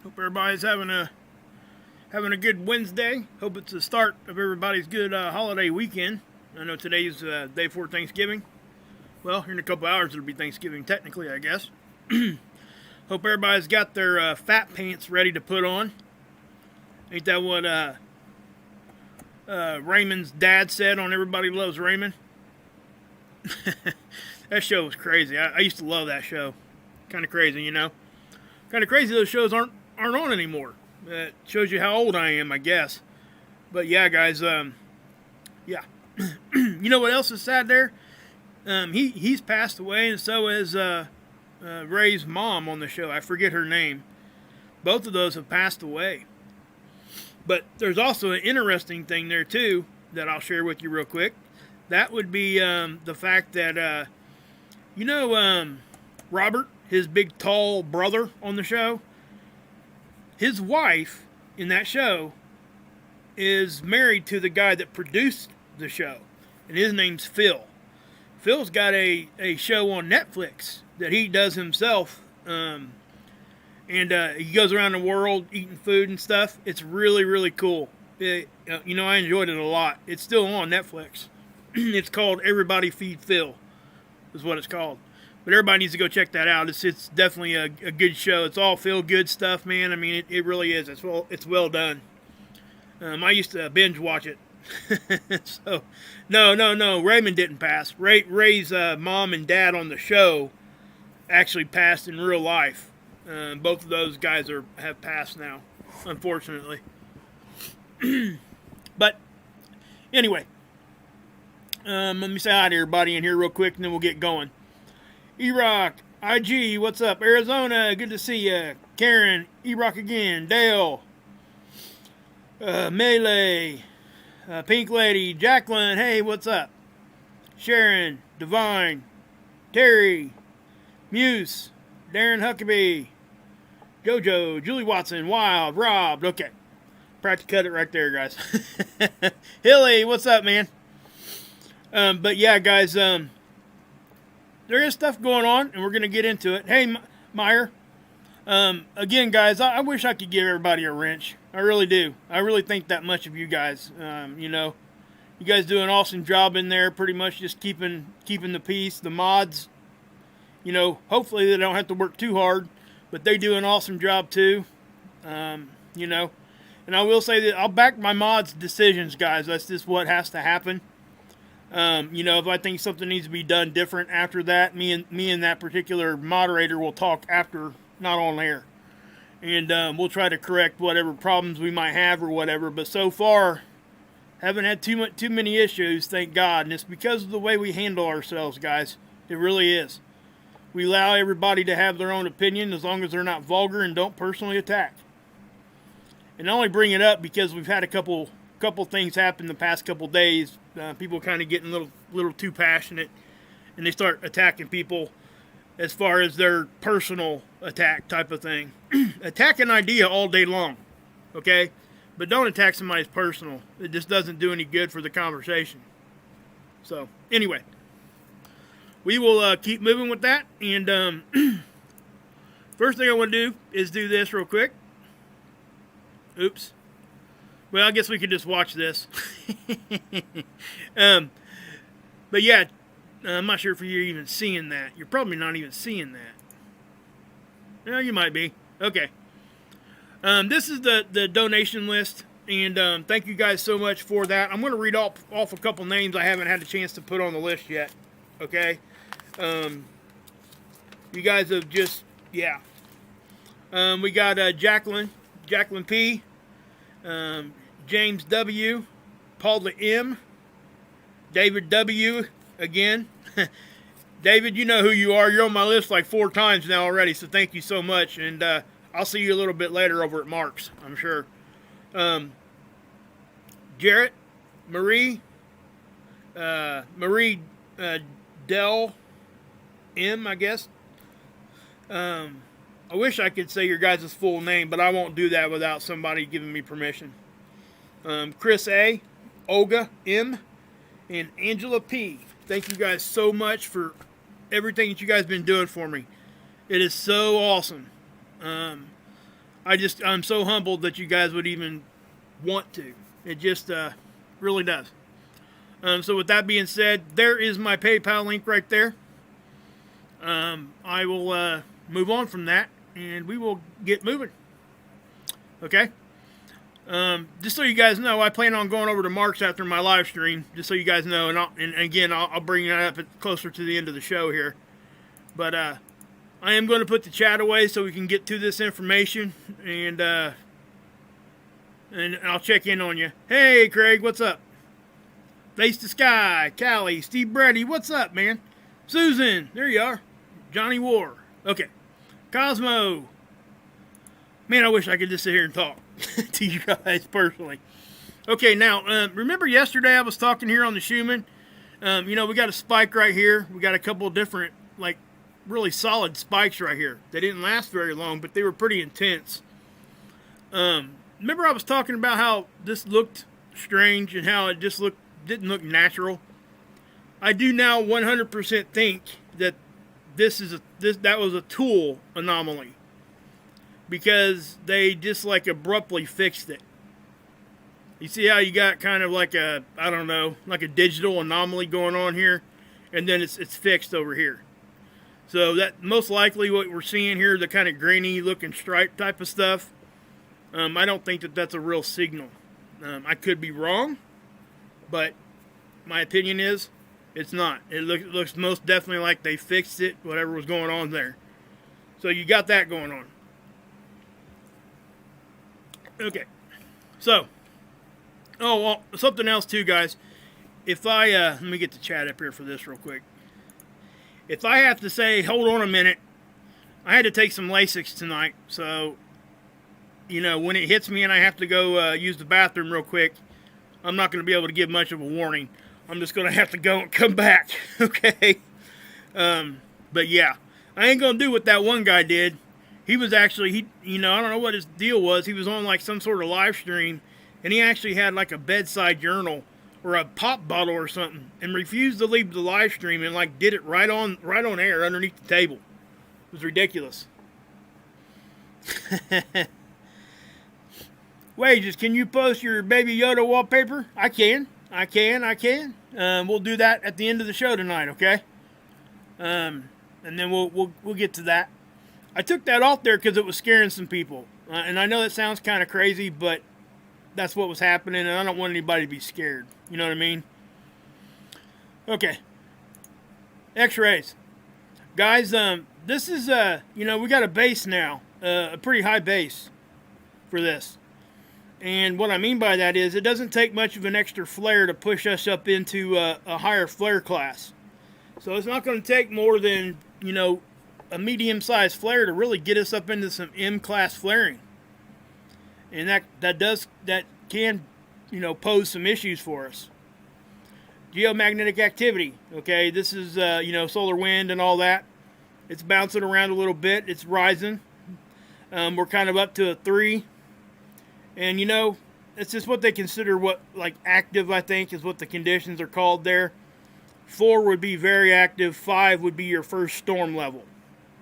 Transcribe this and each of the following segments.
Hope everybody's having a good Wednesday. Hope it's the start of everybody's good holiday weekend. I know today's day before Thanksgiving. Well, here in a couple hours it'll be Thanksgiving technically, I guess. Hope everybody's got their fat pants ready to put on. Ain't that what Raymond's dad said on Everybody Loves Raymond? That show was crazy. I used to love that show. Kind of crazy, you know. Kind of crazy those shows aren't on anymore. That shows you how old I am, I guess. But yeah, guys, yeah. You know what else is sad there? He's passed away, and so is Ray's mom on the show. I forget her name. Both of those have passed away. But there's also an interesting thing there, too, that I'll share with you real quick. That would be the fact that, you know, Robert, his big, tall brother on the show, his wife in that show is married to the guy that produced the show, and his name's Phil. Phil's got a show on Netflix that he does himself, and he goes around the world eating food and stuff. It's really, really cool. You know, I enjoyed it a lot. It's still on Netflix. It's called Everybody Feed Phil, is what it's called. But everybody needs to go check that out. It's definitely a good show. It's all feel-good stuff, man. I mean, it really is. It's well done. I used to binge watch it. So, no. Raymond didn't pass. Ray's mom and dad on the show actually passed in real life. Both of those guys have passed now, unfortunately. But anyway, let me say hi to everybody in here real quick, and then we'll get going. E-Rock, IG, what's up? Arizona, good to see ya. Karen, E-Rock again. Dale, Melee, Pink Lady, Jacqueline, hey, what's up? Sharon, Divine, Terry, Muse, Darren Huckabee, Jojo, Julie Watson, Wild, Rob. Okay, practically cut it right there, guys. Hilly, what's up, man? But yeah, guys, there is stuff going on, and we're going to get into it. Hey, Meyer. Again, guys, I wish I could give everybody a wrench. I really do. I really think that much of you guys. You know, you guys do an awesome job in there, pretty much just keeping the peace. The mods, you know, hopefully they don't have to work too hard, but they do an awesome job too. You know, and I will say that I'll back my mods' decisions, guys. That's just what has to happen. You know, if I think something needs to be done different after that, me and that particular moderator will talk after, not on air. And we'll try to correct whatever problems we might have or whatever. But so far, haven't had too many issues, thank God. And it's because of the way we handle ourselves, guys. It really is. We allow everybody to have their own opinion as long as they're not vulgar and don't personally attack. And I only bring it up because we've had a couple things happen the past couple days. People kind of getting a little too passionate, and they start attacking people as far as their personal attack type of thing. Attack an idea all day long, okay? But don't attack somebody's personal. It just doesn't do any good for the conversation. So, anyway, we will keep moving with that. And first thing I want to do is do this real quick. Oops. Well, I guess we could just watch this. But yeah, I'm not sure if you're even seeing that. You're probably not even seeing that. Yeah, you might be. Okay. This is the donation list, and thank you guys so much for that. I'm going to read off a couple names I haven't had a chance to put on the list yet. Okay? You guys have just, yeah. We got Jacqueline P., James W., Paula M., David W. again. David, you know who you are. You're on my list like 4 times now already, so thank you so much. And I'll see you a little bit later over at Mark's, I'm sure. Jarrett, Marie Dell M., I guess. I wish I could say your guys' full name, but I won't do that without somebody giving me permission. Chris A., Olga M., and Angela P. Thank you guys so much for everything that you guys have been doing for me. It is so awesome. I'm so humbled that you guys would even want to. It just really does. So with that being said, there is my PayPal link right there. I will move on from that, and we will get moving. Okay? Just so you guys know, I plan on going over to Mark's after my live stream, just so you guys know, and again, I'll bring that up closer to the end of the show here. But I am going to put the chat away so we can get to this information, and I'll check in on you. Hey, Craig, what's up? Face the Sky, Callie, Steve Brady, what's up, man? Susan, there you are. Johnny War. Okay. Cosmo. Man, I wish I could just sit here and talk to you guys personally. Okay, now, remember yesterday I was talking here on the Schumann? We got a spike right here. We got a couple of different, like, really solid spikes right here. They didn't last very long, but they were pretty intense. Remember I was talking about how this looked strange and how it just didn't look natural? I do now 100% think that that was a tool anomaly, because they just like abruptly fixed it. You see how you got kind of like a, I don't know, like a digital anomaly going on here, and then it's fixed over here. So that most likely what we're seeing here, the kind of grainy looking stripe type of stuff, I don't think that that's a real signal. I could be wrong, but my opinion is it's not. It looks most definitely like they fixed it, whatever was going on there. So you got that going on. Okay. So, something else too, guys. If I, let me get the chat up here for this real quick. If I have to say, hold on a minute, I had to take some Lasix tonight, so, when it hits me and I have to go use the bathroom real quick, I'm not going to be able to give much of a warning. I'm just going to have to go and come back, okay? But yeah, I ain't going to do what that one guy did. He was actually, I don't know what his deal was. He was on like some sort of live stream, and he actually had like a bedside journal or a pop bottle or something, and refused to leave the live stream, and like did it right on air underneath the table. It was ridiculous. Wages, can you post your Baby Yoda wallpaper? I can. We'll do that at the end of the show tonight, okay? And then we'll get to that. I took that off there because it was scaring some people, and I know that sounds kind of crazy, but that's what was happening, and I don't want anybody to be scared. You know what I mean? Okay. X-rays, guys. This is we got a base now, a pretty high base for this. And what I mean by that is it doesn't take much of an extra flare to push us up into a higher flare class. So it's not going to take more than, a medium-sized flare to really get us up into some M-class flaring. And that can, pose some issues for us. Geomagnetic activity, okay? This is, solar wind and all that. It's bouncing around a little bit. It's rising. We're kind of up to a 3. And, it's just what they consider active, I think, is what the conditions are called there. 4 would be very active. 5 would be your first storm level.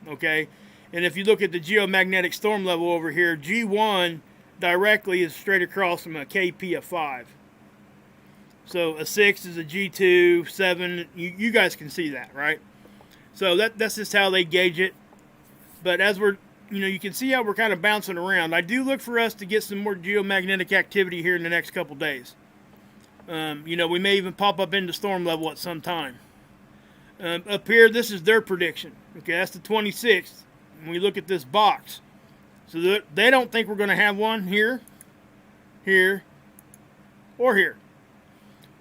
Okay? And if you look at the geomagnetic storm level over here, G1 directly is straight across from a KP of 5. So a 6 is a G2, 7, you guys can see that, right? So that's just how they gauge it. But as we're, you can see how we're kind of bouncing around. I do look for us to get some more geomagnetic activity here in the next couple days. We may even pop up into storm level at some time. Up here, this is their prediction. Okay, that's the 26th. When we look at this box. So they don't think we're going to have one here, here, or here.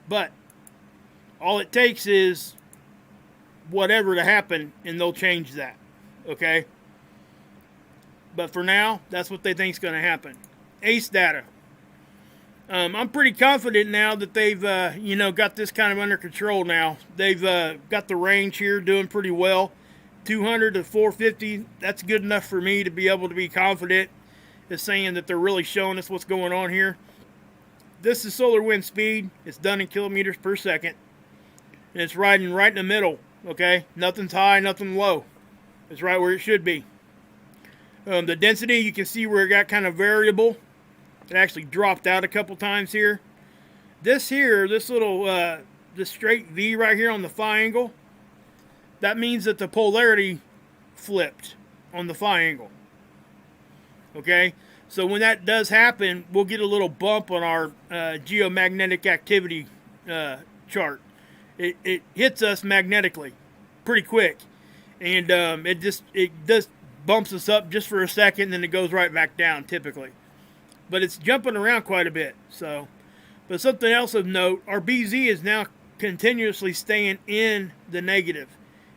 But all it takes is whatever to happen, and they'll change that. Okay? But for now, that's what they think is going to happen. ACE data. I'm pretty confident now that they've, got this kind of under control now. They've got the range here doing pretty well. 200 to 450, that's good enough for me to be able to be confident in saying that they're really showing us what's going on here. This is solar wind speed. It's done in kilometers per second. And it's riding right in the middle, okay? Nothing's high, nothing low. It's right where it should be. The density, you can see where it got kind of variable. It actually dropped out a couple times here. This here, this little, this straight V right here on the phi angle, that means that the polarity flipped on the phi angle. Okay, so when that does happen, we'll get a little bump on our geomagnetic activity chart. It hits us magnetically pretty quick, and it just bumps us up just for a second, and then it goes right back down typically. But it's jumping around quite a bit. So, but something else of note, our BZ is now continuously staying in the negative.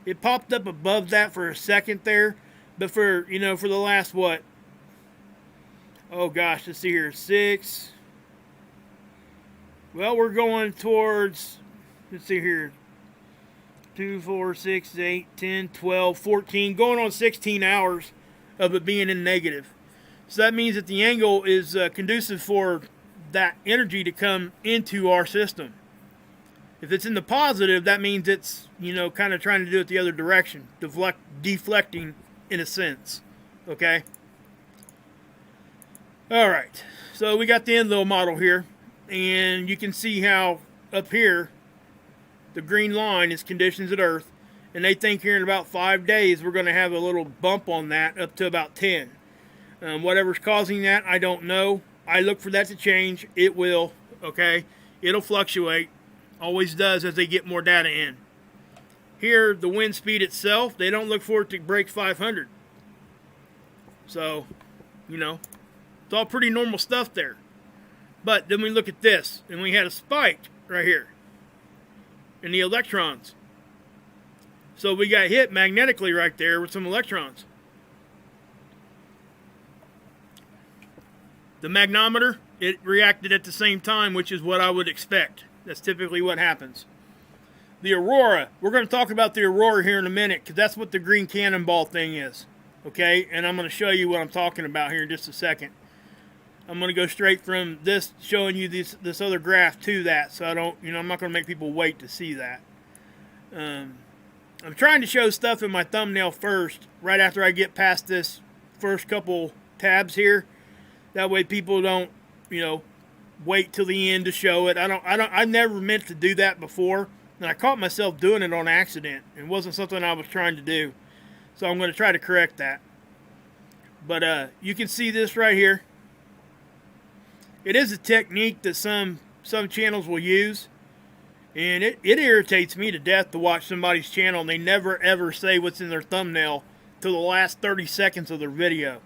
It popped up above that for a second there, but for, you know, for the last, what? Oh gosh, let's see here, 6. Well, we're going towards, let's see here, 2, 4, 6, 8, 10, 12, 14, going on 16 hours of it being in negative. So that means that the angle is conducive for that energy to come into our system. If it's in the positive, that means it's, you know, kind of trying to do it the other direction, deflecting in a sense. Okay? Alright, so we got the end little model here, and you can see how up here the green line is conditions at Earth, and they think here in about 5 days we're going to have a little bump on that up to about 10. Whatever's causing that, I don't know. I look for that to change. It will, okay? It'll fluctuate. Always does as they get more data in. Here, the wind speed itself, they don't look for it to break 500. So, you know, it's all pretty normal stuff there. But then we look at this, and we had a spike right here in the electrons. So we got hit magnetically right there with some electrons. The magnometer, it reacted at the same time, which is what I would expect. That's typically what happens. The aurora, we're going to talk about the aurora here in a minute, because that's what the green cannonball thing is. Okay, and I'm going to show you what I'm talking about here in just a second. I'm going to go straight from this, showing you this other graph to that, so I don't, you know, I'm not going to make people wait to see that. I'm trying to show stuff in my thumbnail first, right after I get past this first couple tabs here. That way people don't, you know, wait till the end to show it. I never meant to do that before, and I caught myself doing it on accident. It wasn't something I was trying to do. So I'm going to try to correct that. But you can see this right here. It is a technique that some channels will use. And it irritates me to death to watch somebody's channel and they never ever say what's in their thumbnail till the last 30 seconds of their video.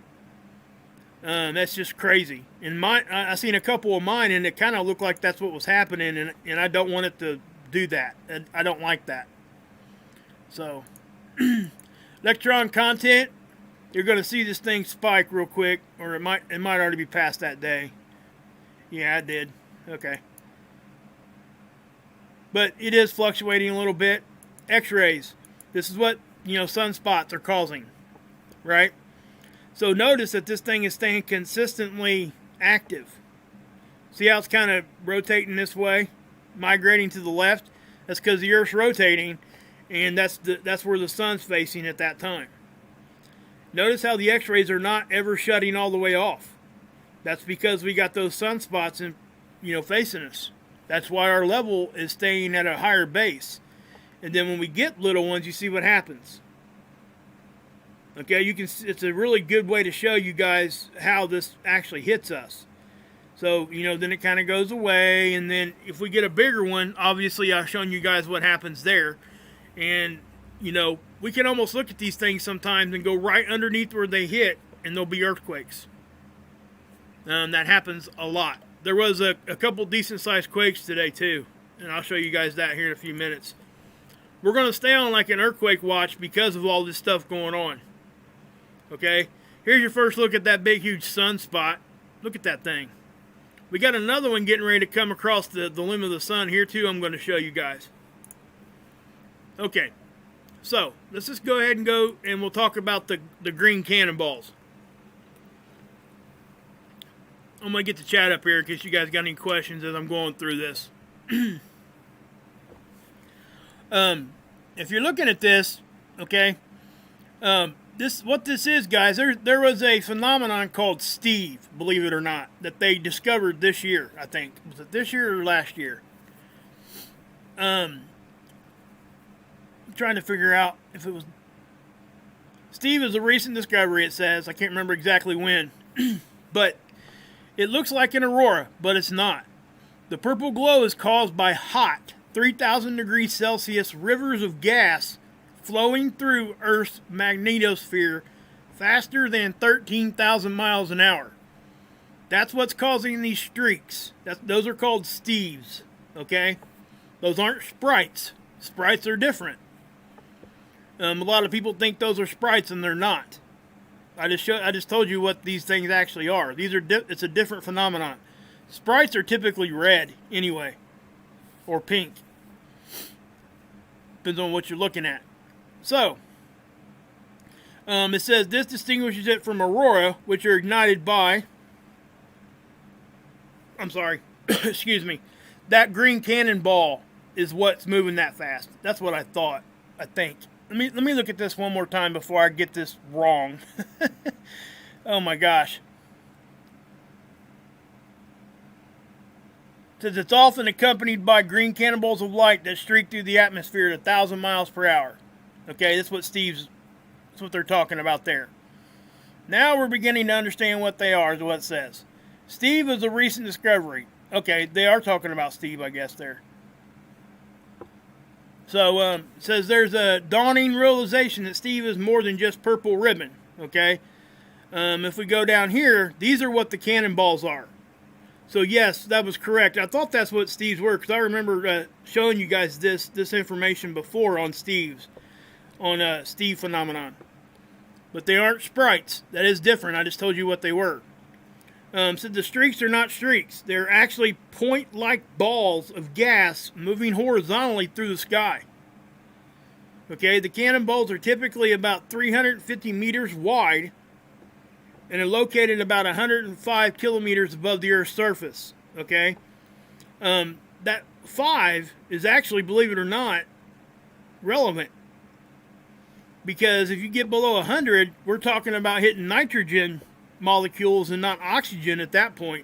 That's just crazy. And I seen a couple of mine and it kind of looked like that's what was happening, and I don't want it to do that. I don't like that. So, electron content, you're going to see this thing spike real quick, or it might already be past that day. Yeah, I did. Okay. But it is fluctuating a little bit. X-rays. This is what, you know, sunspots are causing. Right? So notice that this thing is staying consistently active. See how it's kind of rotating this way? Migrating to the left? That's because the Earth's rotating, and that's where the sun's facing at that time. Notice how the X-rays are not ever shutting all the way off. That's because we got those sunspots in, you know, facing us. That's why our level is staying at a higher base. And then when we get little ones, you see what happens. Okay, you can. It's a really good way to show you guys how this actually hits us. So, you know, then it kind of goes away, and then if we get a bigger one, obviously I've shown you guys what happens there. And, you know, we can almost look at these things sometimes and go right underneath where they hit, and there'll be earthquakes. That happens a lot. There was a couple decent-sized quakes today, too, and I'll show you guys that here in a few minutes. We're going to stay on like an earthquake watch because of all this stuff going on. Okay, here's your first look at that big, huge sunspot. Look at that thing. We got another one getting ready to come across the limb of the sun here, too. I'm going to show you guys. Okay, so let's just go ahead and go, and we'll talk about the green cannonballs. I'm going to get the chat up here in case you guys got any questions as I'm going through this. If you're looking at this, okay, what this is, guys. There was a phenomenon called Steve, believe it or not, that they discovered this year. I think was it this year or last year? I'm trying to figure out if it was. Steve is a recent discovery. It says I can't remember exactly when, but it looks like an aurora, but it's not. The purple glow is caused by hot 3,000 degrees Celsius rivers of gas flowing through Earth's magnetosphere faster than 13,000 miles an hour. That's what's causing these streaks. Those are called Steves, okay? Those aren't sprites. Sprites are different. A lot of people think those are sprites, and they're not. I just told you what these things actually are. It's a different phenomenon. Sprites are typically red, anyway, or pink. Depends on what you're looking at. So, it says this distinguishes it from aurora, which are ignited by. I'm sorry, excuse me. That green cannonball is what's moving that fast. That's what I thought. I think. Let me look at this one more time before I get this wrong. Oh my gosh. It says it's often accompanied by green cannonballs of light that streak through the atmosphere at 1,000 miles per hour. Okay, that's what they're talking about there. Now we're beginning to understand what they are, is what it says. Steve is a recent discovery. Okay, they are talking about Steve, I guess, there. So, it says there's a dawning realization that Steve is more than just purple ribbon. Okay? If we go down here, these are what the cannonballs are. So, yes, that was correct. I thought that's what Steve's were, because I remember showing you guys this information before on Steve's. On Steve phenomenon. But they aren't sprites. That is different. I just told you what they were. So the streaks are not streaks. They're actually point-like balls of gas moving horizontally through the sky. Okay, the cannonballs are typically about 350 meters wide and are located about 105 kilometers above the Earth's surface. Okay, that 5 is actually, believe it or not, relevant. Because if you get below 100, we're talking about hitting nitrogen molecules and not oxygen at that point.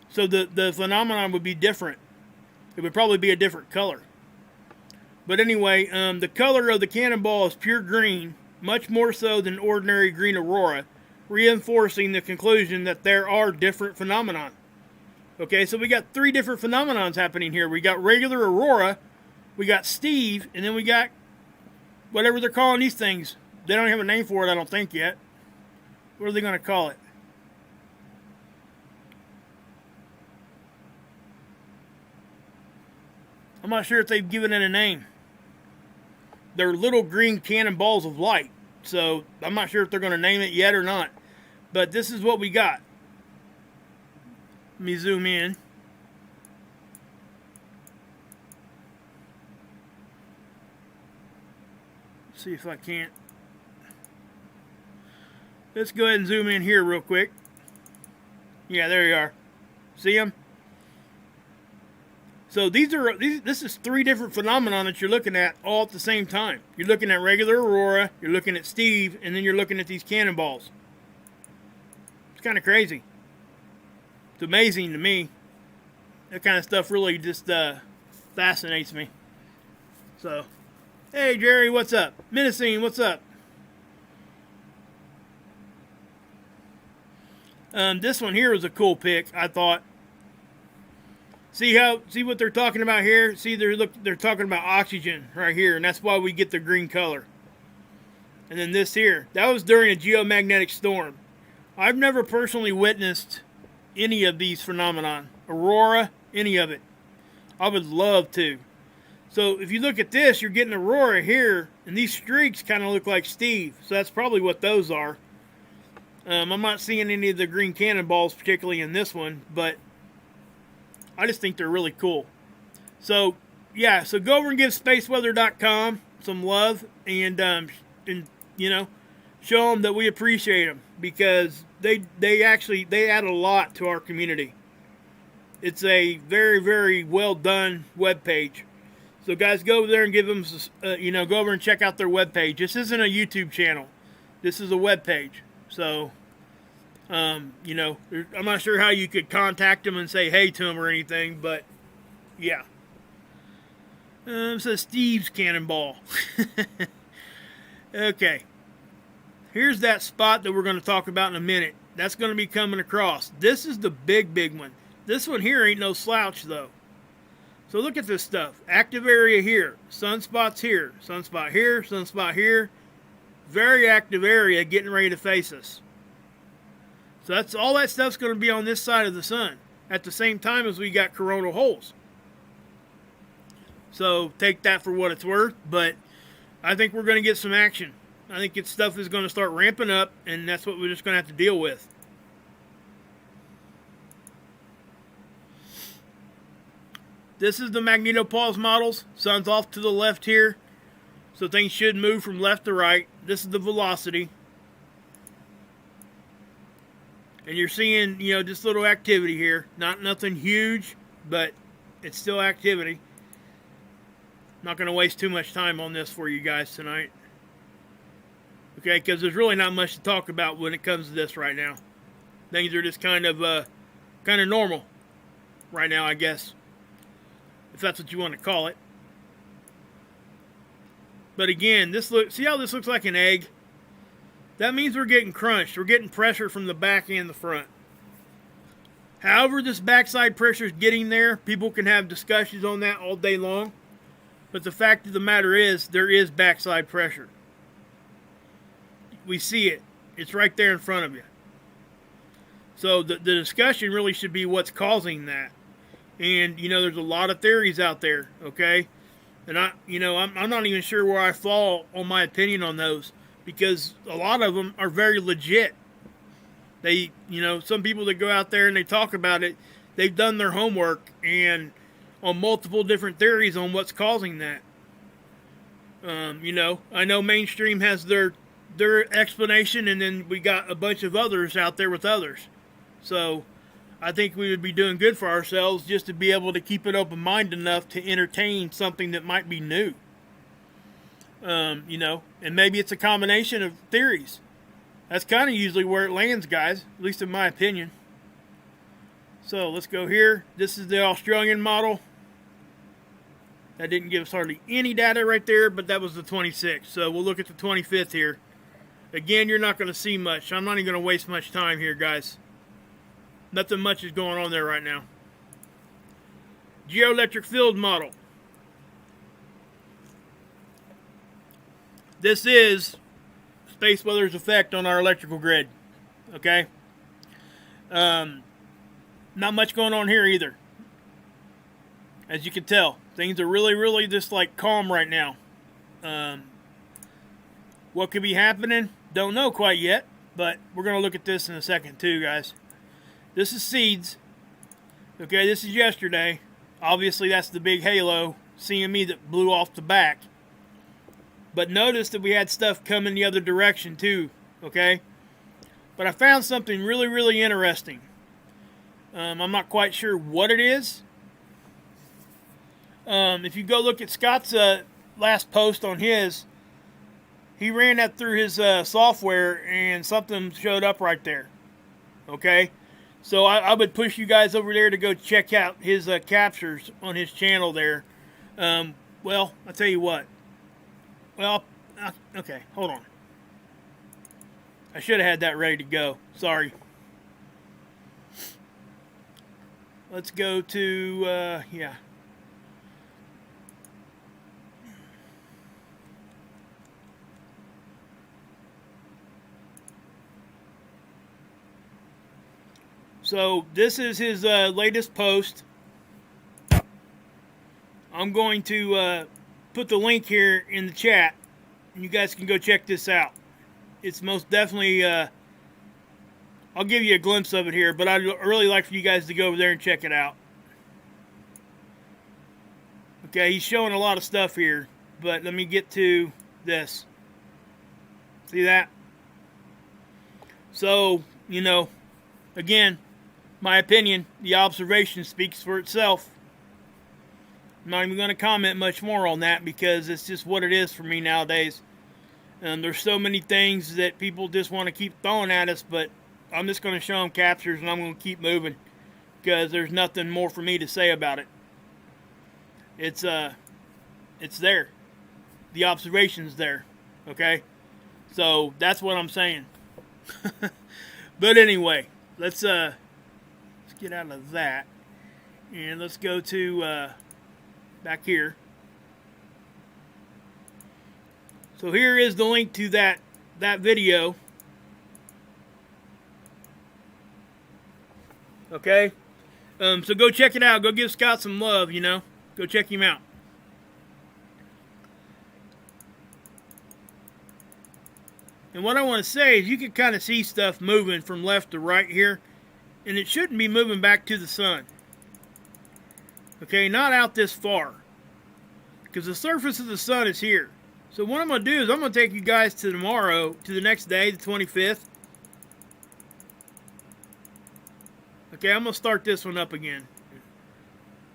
So the phenomenon would be different. It would probably be a different color. But anyway, the color of the cannonball is pure green, much more so than ordinary green aurora, reinforcing the conclusion that there are different phenomena. Okay, so we got 3 different phenomenons happening here. We got regular aurora, we got Steve, and then we got whatever they're calling these things. They don't have a name for it, I don't think, yet. What are they going to call it? I'm not sure if they've given it a name. They're little green cannonballs of light. So, I'm not sure if they're going to name it yet or not. But this is what we got. Let me zoom in. See if I can't. Let's go ahead and zoom in here real quick. Yeah, there you are. See them? So this is 3 different phenomena that you're looking at all at the same time. You're looking at regular aurora, you're looking at Steve, and then you're looking at these cannonballs. It's kind of crazy. It's amazing to me. That kind of stuff really just fascinates me. So, hey Jerry, what's up? Menacing, what's up? This one here was a cool pick, I thought. See what they're talking about here? See, they're talking about oxygen right here, and that's why we get the green color. And then this here, that was during a geomagnetic storm. I've never personally witnessed any of these phenomenon, aurora, any of it. I would love to. So if you look at this, you're getting aurora here, and these streaks kind of look like Steve. So that's probably what those are. I'm not seeing any of the green cannonballs, particularly in this one, but I just think they're really cool. So, yeah, so go over and give spaceweather.com some love and you know, show them that we appreciate them, because they add a lot to our community. It's a very, very well done web page. So guys, go over there and give them, go over and check out their webpage. This isn't a YouTube channel. This is a webpage. So, I'm not sure how you could contact them and say hey to them or anything, but yeah. It says Steve's Cannonball. Okay. Here's that spot that we're going to talk about in a minute. That's going to be coming across. This is the big one. This one here ain't no slouch, though. So look at this stuff. Active area here. Sunspots here. Sunspot here. Sunspot here. Very active area getting ready to face us. So that's all that stuff's going to be on this side of the sun. At the same time as we got coronal holes. So take that for what it's worth. But I think we're going to get some action. I think its stuff is going to start ramping up, and that's what we're just going to have to deal with. This is the Magnetopause models. Sun's off to the left here, so things should move from left to right. This is the velocity. And you're seeing, just little activity here. Nothing huge, but it's still activity. Not going to waste too much time on this for you guys tonight. Okay, because there's really not much to talk about when it comes to this right now. Things are just kind of normal right now, I guess, if that's what you want to call it. But again, see how this looks like an egg? That means we're getting crunched. We're getting pressure from the back and the front. However this backside pressure is getting there, people can have discussions on that all day long. But the fact of the matter is, there is backside pressure. We see it. It's right there in front of you. So the discussion really should be what's causing that. And, there's a lot of theories out there, okay? And I'm not even sure where I fall on my opinion on those, because a lot of them are very legit. They, some people that go out there and they talk about it, they've done their homework and on multiple different theories on what's causing that. I know mainstream has their explanation, and then we got a bunch of others out there with others. So I think we would be doing good for ourselves just to be able to keep an open mind enough to entertain something that might be new. And maybe it's a combination of theories. That's kind of usually where it lands, guys, at least in my opinion. So let's go here. This is the Australian model. That didn't give us hardly any data right there, but that was the 26th. So we'll look at the 25th here. Again, you're not going to see much. I'm not even going to waste much time here, guys. Nothing much is going on there right now. Geoelectric field model. This is space weather's effect on our electrical grid. Okay? Not much going on here either. As you can tell, things are really just like calm right now. What could be happening? Don't know quite yet, but we're going to look at this in a second too, guys. This is seeds. Okay, this is yesterday. Obviously, that's the big halo CME that blew off the back. But notice that we had stuff coming the other direction too, okay? But I found something really interesting. I'm not quite sure what it is. If you go look at Scott's last post on his, he ran that through his software and something showed up right there. Okay? So I would push you guys over there to go check out his captures on his channel there. Well, I'll tell you what. Well, okay, hold on. I should have had that ready to go. Sorry. Let's go to, yeah. So this is his latest post. I'm going to put the link here in the chat, and you guys can go check this out. It's most definitely, I'll give you a glimpse of it here, but I'd really like for you guys to go over there and check it out. Okay, he's showing a lot of stuff here, but let me get to this. See that? So, again, my opinion, the observation speaks for itself. I'm not even going to comment much more on that because it's just what it is for me nowadays. There's so many things that people just want to keep throwing at us, but I'm just going to show them captures and I'm going to keep moving because there's nothing more for me to say about it. It's there. The observation's there. Okay? So that's what I'm saying. But anyway, let's get out of that and let's go to back here. So here is the link to that video. Okay? So go check it out. Go give Scott some love, you know. Go check him out. And what I want to say is you can kind of see stuff moving from left to right here. And it shouldn't be moving back to the sun. Okay, not out this far. Because the surface of the sun is here. So what I'm going to do is I'm going to take you guys to tomorrow, to the next day, the 25th. Okay, I'm going to start this one up again.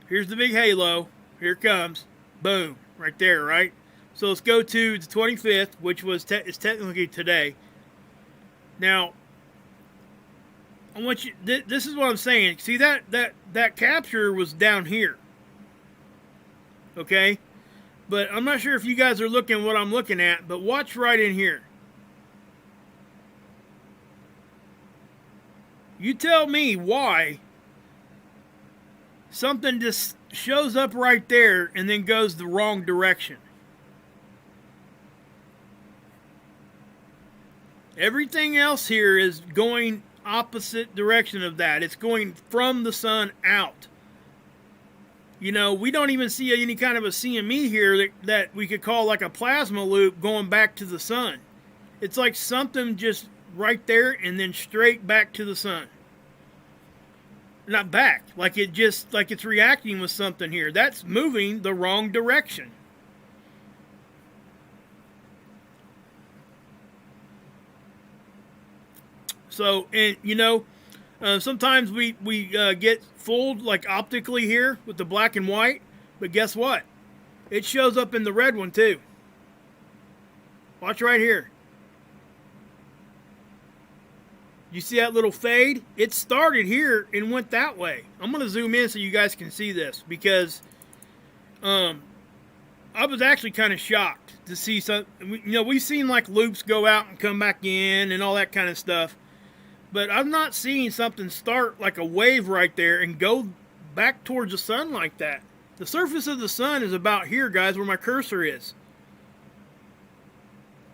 Here's the big halo. Here it comes. Boom. Right there, right? So let's go to the 25th, which was is technically today. Now, I want you. This is what I'm saying. See that capture was down here. Okay, but I'm not sure if you guys are looking what I'm looking at. But watch right in here. You tell me why something just shows up right there and then goes the wrong direction. Everything else here is going opposite direction of that. It's going from the sun out. You know, we don't even see any kind of a CME here that we could call like a plasma loop going back to the sun. It's like something just right there and then straight back to the sun. Not back, like it's reacting with something here. That's moving the wrong direction. So, and you know, sometimes we get fooled like optically here with the black and white, but guess what? It shows up in the red one too. Watch right here. You see that little fade? It started here and went that way. I'm going to zoom in so you guys can see this because I was actually kind of shocked to see some. You know, we've seen like loops go out and come back in and all that kind of stuff. But I'm not seeing something start like a wave right there and go back towards the sun like that. The surface of the sun is about here, guys, where my cursor is.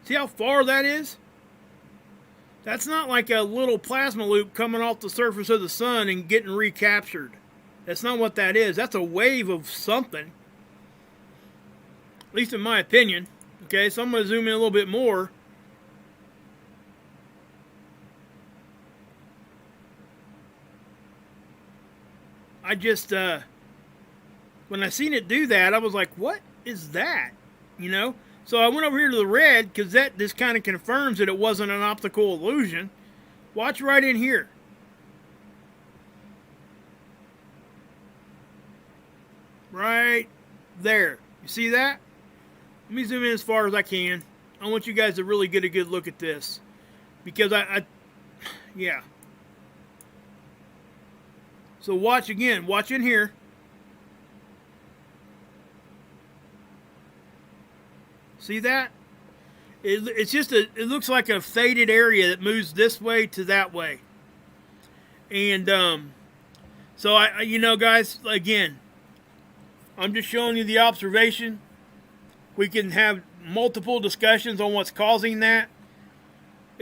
See how far that is? That's not like a little plasma loop coming off the surface of the sun and getting recaptured. That's not what that is. That's a wave of something. At least in my opinion. Okay, so I'm going to zoom in a little bit more. I just, when I seen it do that, I was like, what is that? You know? So I went over here to the red because this kind of confirms that it wasn't an optical illusion. Watch right in here. Right there. You see that? Let me zoom in as far as I can. I want you guys to really get a good look at this. Because yeah. So watch again. Watch in here. See that? It's just it looks like a faded area that moves this way to that way. And so you know, guys, again, I'm just showing you the observation. We can have multiple discussions on what's causing that.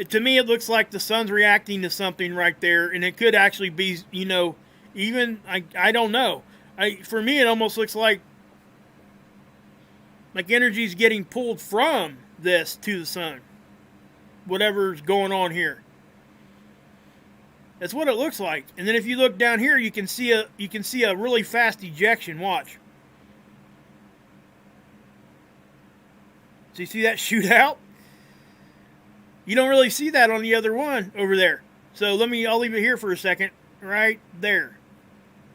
To me, it looks like the sun's reacting to something right there, and it could actually be, you know, even I don't know. For me, it almost looks like energy is getting pulled from this to the sun. Whatever's going on here. That's what it looks like. And then if you look down here, you can see a really fast ejection. Watch. So you see that shoot out? You don't really see that on the other one over there. So I'll leave it here for a second. Right there.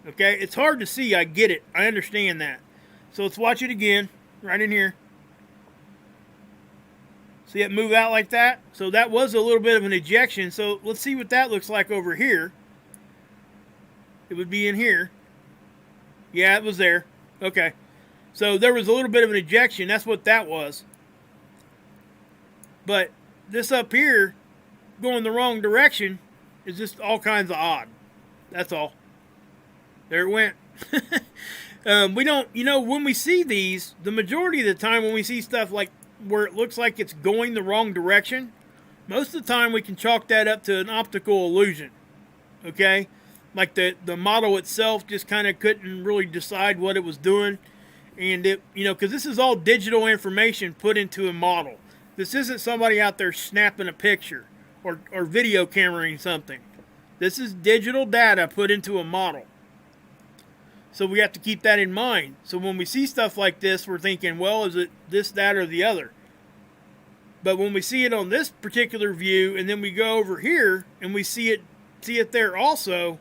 Okay? It's hard to see. I get it. I understand that. So let's watch it again, right in here. See it move out like that? So that was a little bit of an ejection. So let's see what that looks like over here. It would be in here. Yeah, it was there. Okay. So there was a little bit of an ejection. That's what that was. But this up here, going the wrong direction, is just all kinds of odd. That's all. There it went. We don't, when we see these, the majority of the time when we see stuff like where it looks like it's going the wrong direction, most of the time we can chalk that up to an optical illusion. Okay? Like the model itself just kind of couldn't really decide what it was doing. And it, because this is all digital information put into a model. This isn't somebody out there snapping a picture or video cameraing something. This is digital data put into a model. So we have to keep that in mind. So when we see stuff like this, we're thinking, well, is it this, that, or the other? But when we see it on this particular view, and then we go over here and we see it there also,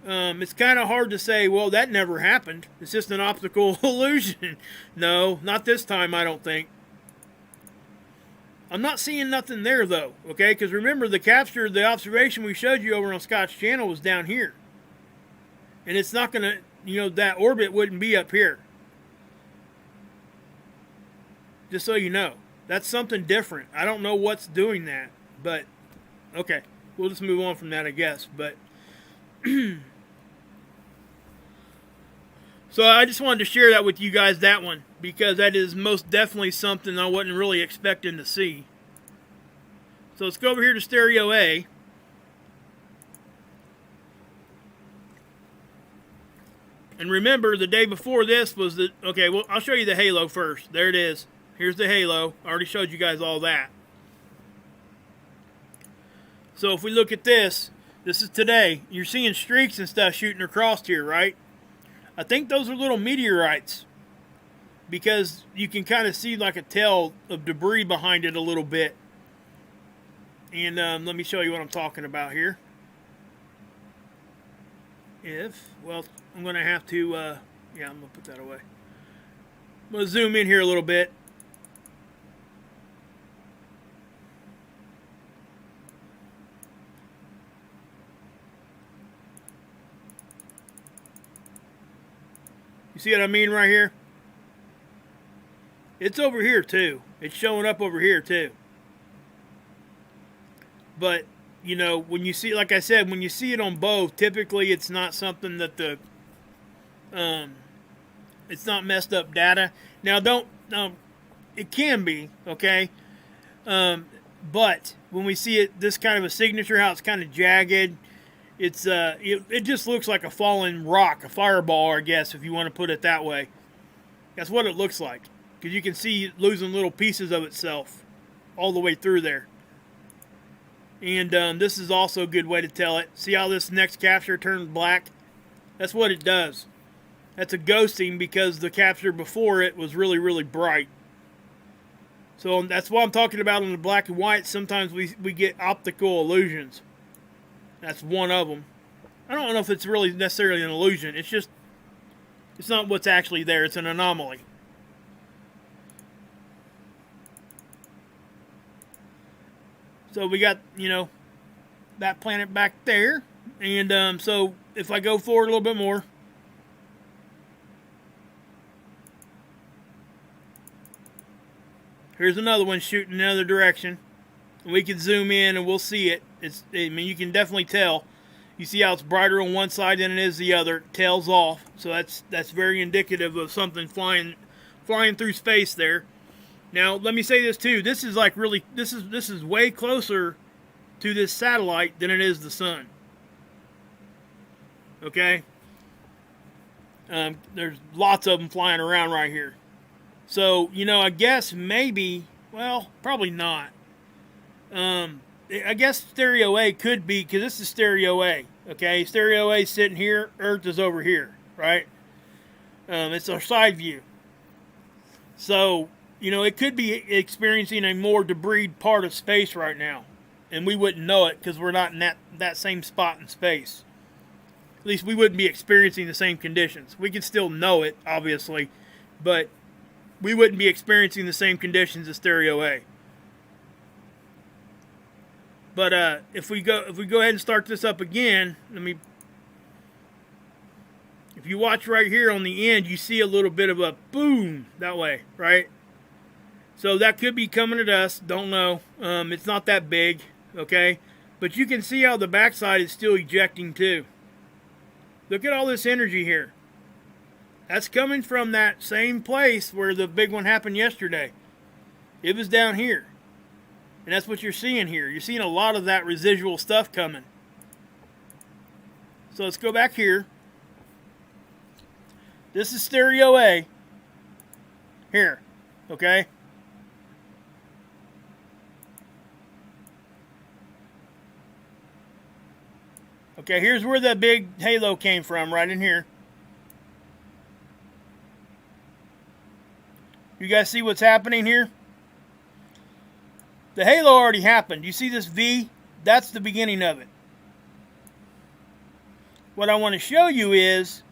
it's kind of hard to say, well, that never happened. It's just an optical illusion. No, not this time, I don't think. I'm not seeing nothing there, though, okay? Because remember, the observation we showed you over on Scott's channel was down here. And it's not going to, that orbit wouldn't be up here. Just so you know. That's something different. I don't know what's doing that. But, okay. We'll just move on from that, I guess. But, so I just wanted to share that with you guys, that one. Because that is most definitely something I wasn't really expecting to see. So let's go over here to stereo A. And remember, the day before this was the... Okay, well, I'll show you the halo first. There it is. Here's the halo. I already showed you guys all that. So if we look at this, this is today. You're seeing streaks and stuff shooting across here, right? I think those are little meteorites. Because you can kind of see like a tail of debris behind it a little bit. And let me show you what I'm talking about here. Well, I'm going to have to, I'm going to put that away. I'm going to zoom in here a little bit. You see what I mean right here? It's over here too. It's showing up over here too. But, when you see, like I said, when you see it on both, typically it's not something that it's not messed up data. Now, it can be, okay? But when we see it, this kind of a signature, how it's kind of jagged, it just looks like a fallen rock, a fireball, I guess, if you want to put it that way. That's what it looks like. Because you can see it losing little pieces of itself all the way through there. And this is also a good way to tell it. See how this next capture turns black? That's what it does. That's a ghosting because the capture before it was really, really bright. So that's what I'm talking about on the black and white. Sometimes we get optical illusions. That's one of them. I don't know if it's really necessarily an illusion. It's just, it's not what's actually there. It's an anomaly. So we got, that planet back there. And so if I go forward a little bit more. Here's another one shooting in another direction. We can zoom in and we'll see it. You can definitely tell. You see how it's brighter on one side than it is the other. It tails off. So that's very indicative of something flying through space there. Now, let me say this too. This is like really, this is way closer to this satellite than it is the sun. Okay? There's lots of them flying around right here. So, I guess maybe, well, probably not. I guess stereo A could be, because this is stereo A. Okay? Stereo A is sitting here, Earth is over here, right? It's our side view. So, it could be experiencing a more debris part of space right now. And we wouldn't know it because we're not in that same spot in space. least we wouldn't be experiencing the same conditions. We could still know it, obviously, but we wouldn't be experiencing the same conditions as stereo A. But if we go ahead and start this up again, if you watch right here on the end, you see a little bit of a boom that way, right? So that could be coming at us. Don't know. It's not that big, okay? But you can see how the backside is still ejecting too. Look at all this energy here. That's coming from that same place where the big one happened yesterday. It was down here. And that's what you're seeing here. You're seeing a lot of that residual stuff coming. So let's go back here. This is stereo A. Here. Okay? Okay, here's where the big halo came from, right in here. You guys see what's happening here? The halo already happened. You see this V? That's the beginning of it. What I want to show you is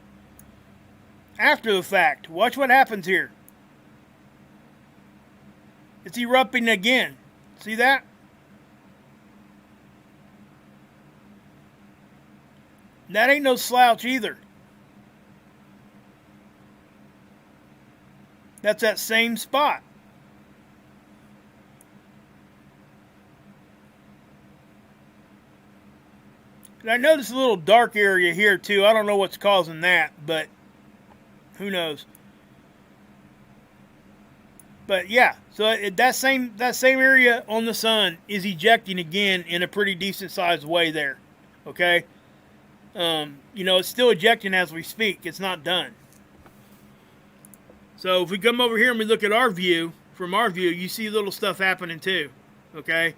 after the fact. Watch what happens here. It's erupting again. See that? That ain't no slouch either. That's that same spot. And I noticed a little dark area here too. I don't know what's causing that, but who knows? But yeah, so that same area on the sun is ejecting again in a pretty decent sized way there. Okay? You know, it's still ejecting as we speak. It's not done. So if we come over here and we look at our view, from our view, you see little stuff happening too. Okay?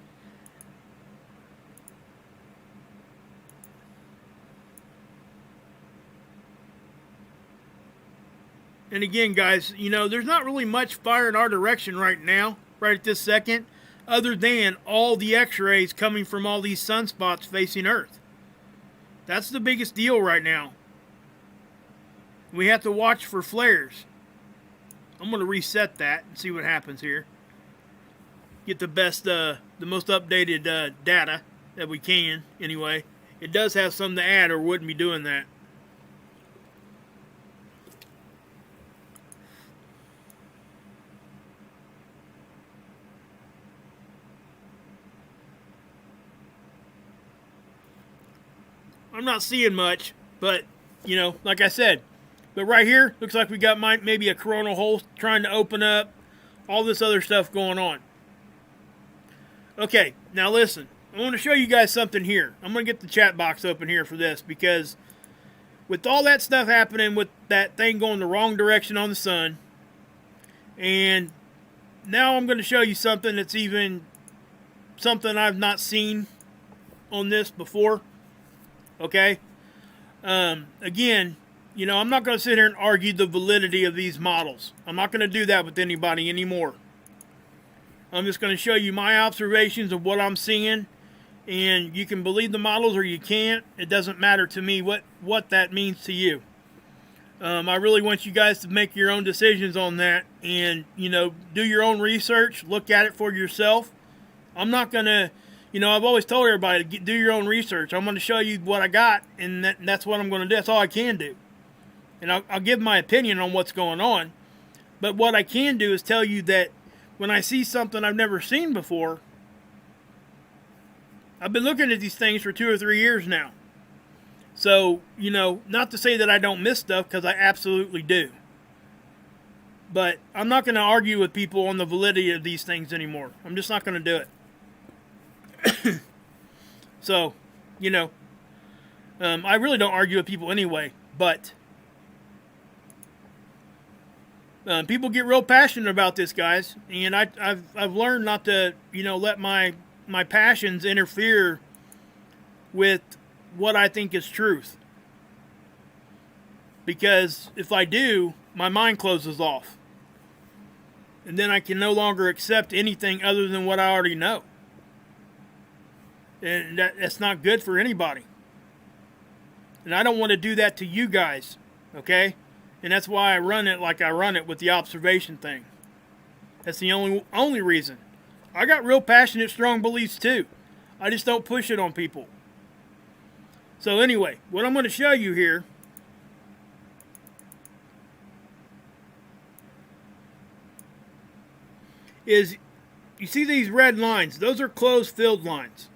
And again, guys, you know, there's not really much fire in our direction right now, right at this second, other than all the X-rays coming from all these sunspots facing Earth. That's the biggest deal right now. We have to watch for flares. I'm going to reset that and see what happens here. Get the best, the most updated data that we can, anyway. It does have something to add or wouldn't be doing that. I'm not seeing much, but, you know, like I said, but right here, looks like we got maybe a coronal hole trying to open up, all this other stuff going on. Okay, now listen, I want to show you guys something here. I'm going to get the chat box open here for this, because with all that stuff happening, with that thing going the wrong direction on the sun, and now I'm going to show you something that's even something I've not seen on this before. Okay? Again, you know, I'm not going to sit here and argue the validity of these models. I'm not going to do that with anybody anymore. I'm just going to show you my observations of what I'm seeing, and you can believe the models or you can't. It doesn't matter to me what that means to you. I really want you guys to make your own decisions on that, and, you know, do your own research, look at it for yourself. I'm not going to... You know, I've always told everybody to do your own research. I'm going to show you what I got, and that's what I'm going to do. That's all I can do. And I'll give my opinion on what's going on. But what I can do is tell you that when I see something I've never seen before, I've been looking at these things for 2 or 3 years now. So, you know, not to say that I don't miss stuff, because I absolutely do. But I'm not going to argue with people on the validity of these things anymore. I'm just not going to do it. So, you know, I really don't argue with people anyway, but people get real passionate about this, guys, and I've learned not to, you know, let my passions interfere with what I think is truth, because if I do, my mind closes off, and then I can no longer accept anything other than what I already know. And that's not good for anybody. And I don't want to do that to you guys, okay? And that's why I run it like I run it with the observation thing. That's the only reason. I got real passionate, strong beliefs too. I just don't push it on people. So anyway, what I'm going to show you here is, you see these red lines? Those are closed field lines.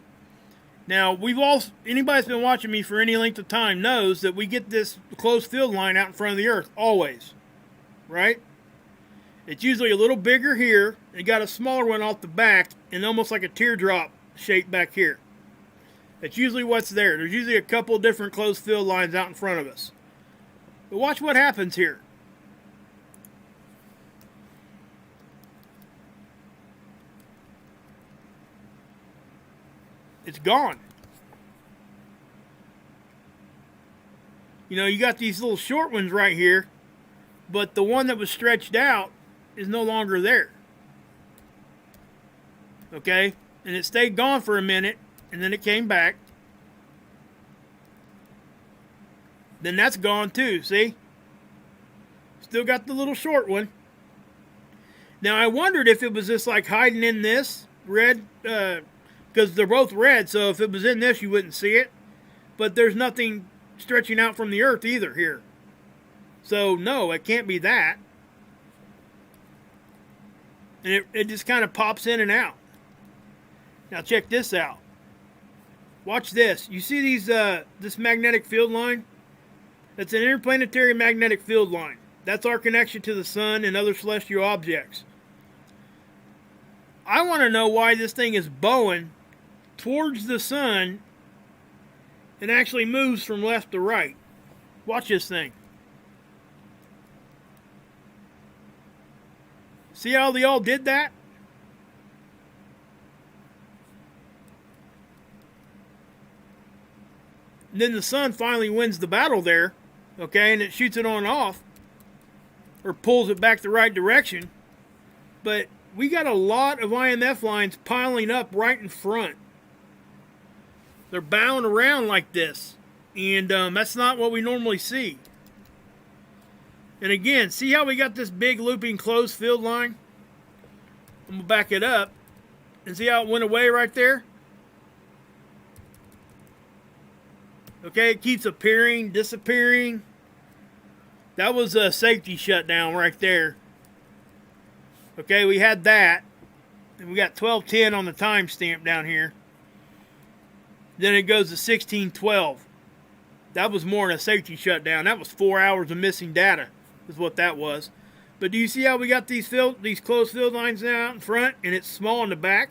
Now, anybody that's been watching me for any length of time knows that we get this closed field line out in front of the Earth, always. Right? It's usually a little bigger here, and got a smaller one off the back, and almost like a teardrop shape back here. That's usually what's there. There's usually a couple different closed field lines out in front of us. But watch what happens here. It's gone. You know, you got these little short ones right here, but the one that was stretched out is no longer there. Okay? And it stayed gone for a minute, and then it came back. Then that's gone too, see? Still got the little short one. Now, I wondered if it was just like hiding in this red, because they're both red, so if it was in this, you wouldn't see it. But there's nothing stretching out from the Earth either here. So, no, it can't be that. And it just kind of pops in and out. Now, check this out. Watch this. You see these this magnetic field line? That's an interplanetary magnetic field line. That's our connection to the sun and other celestial objects. I want to know why this thing is bowing towards the sun and actually moves from left to right. Watch this thing. See how they all did that? And then the sun finally wins the battle there, okay, and it shoots it on off, or pulls it back the right direction. But we got a lot of IMF lines piling up right in front. They're bowing around like this, and that's not what we normally see. And again, see how we got this big looping closed field line? I'm going to back it up, and see how it went away right there? Okay, it keeps appearing, disappearing. That was a safety shutdown right there. Okay, we had that. And we got 12:10 on the timestamp down here. Then it goes to 16:12. That was more than a safety shutdown. That was 4 hours of missing data, is what that was. But do you see how we got these closed field lines now out in front, and it's small in the back?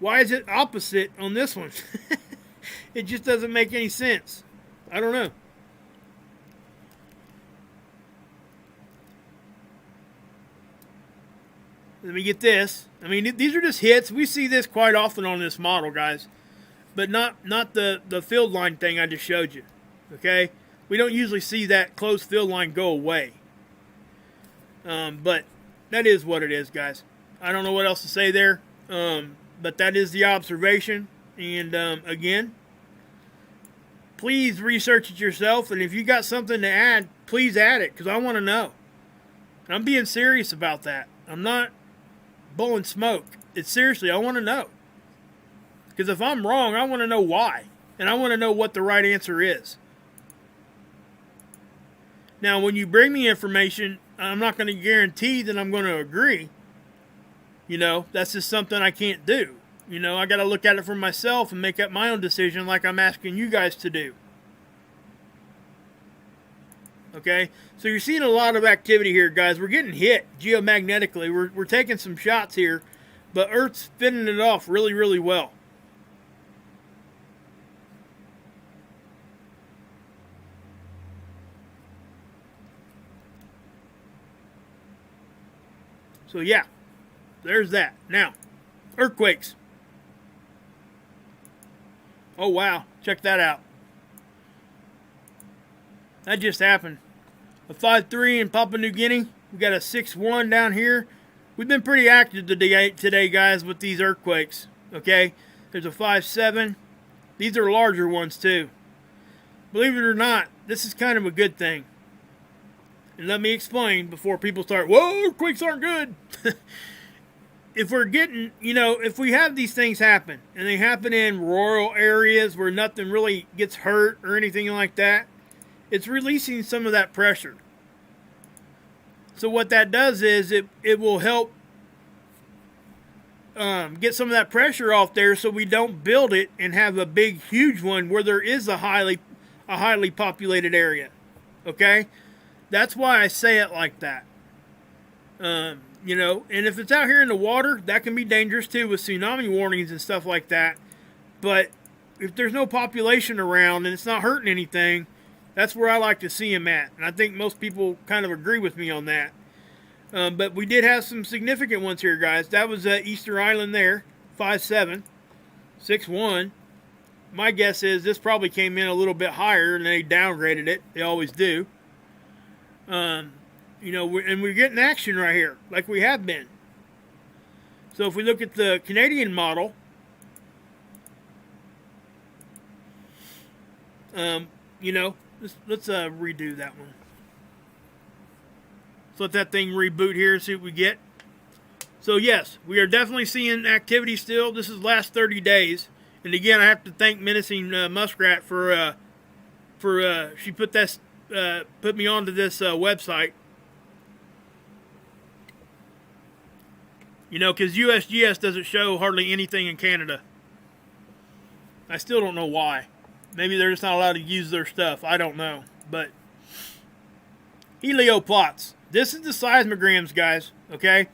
Why is it opposite on this one? It just doesn't make any sense. I don't know. Let me get this. I mean, these are just hits. We see this quite often on this model, guys. But not the field line thing I just showed you. Okay? We don't usually see that closed field line go away. But that is what it is, guys. I don't know what else to say there. But that is the observation. And again, please research it yourself. And if you got something to add, please add it, because I want to know. And I'm being serious about that. I'm not blowing smoke. It's seriously, I want to know. Because if I'm wrong, I want to know why. And I want to know what the right answer is. Now, when you bring me information, I'm not going to guarantee that I'm going to agree. You know, that's just something I can't do. You know, I got to look at it for myself and make up my own decision like I'm asking you guys to do. Okay? So you're seeing a lot of activity here, guys. We're getting hit geomagnetically. We're taking some shots here, but Earth's fending it off really, really well. So yeah, there's that. Now, earthquakes. Oh wow, check that out. That just happened. A 5.3 in Papua New Guinea. We got a 6.1 down here. We've been pretty active today, guys, with these earthquakes. Okay, there's a 5.7. These are larger ones too. believe it or not, this is kind of a good thing. And let me explain before people start, whoa, earthquakes aren't good. If we're getting, if we have these things happen, and they happen in rural areas where nothing really gets hurt or anything like that, it's releasing some of that pressure. So what that does is it will help get some of that pressure off there, so we don't build it and have a big, huge one where there is a highly populated area. Okay, that's why I say it like that. And if it's out here in the water, that can be dangerous too with tsunami warnings and stuff like that. But if there's no population around and it's not hurting anything, that's where I like to see them at. And I think most people kind of agree with me on that. But we did have some significant ones here, guys. That was Easter Island there, 5.7, 6.1. My guess is this probably came in a little bit higher and they downgraded it. They always do. And we're getting action right here, like we have been. So if we look at the Canadian model, let's redo that one. Let's let that thing reboot here and see what we get. So yes, we are definitely seeing activity still. This is last 30 days. And again, I have to thank Menacing Muskrat for she put me onto this website. Because USGS doesn't show hardly anything in Canada. I still don't know why. Maybe they're just not allowed to use their stuff. I don't know. But helioplots. This is the seismograms, guys. Okay?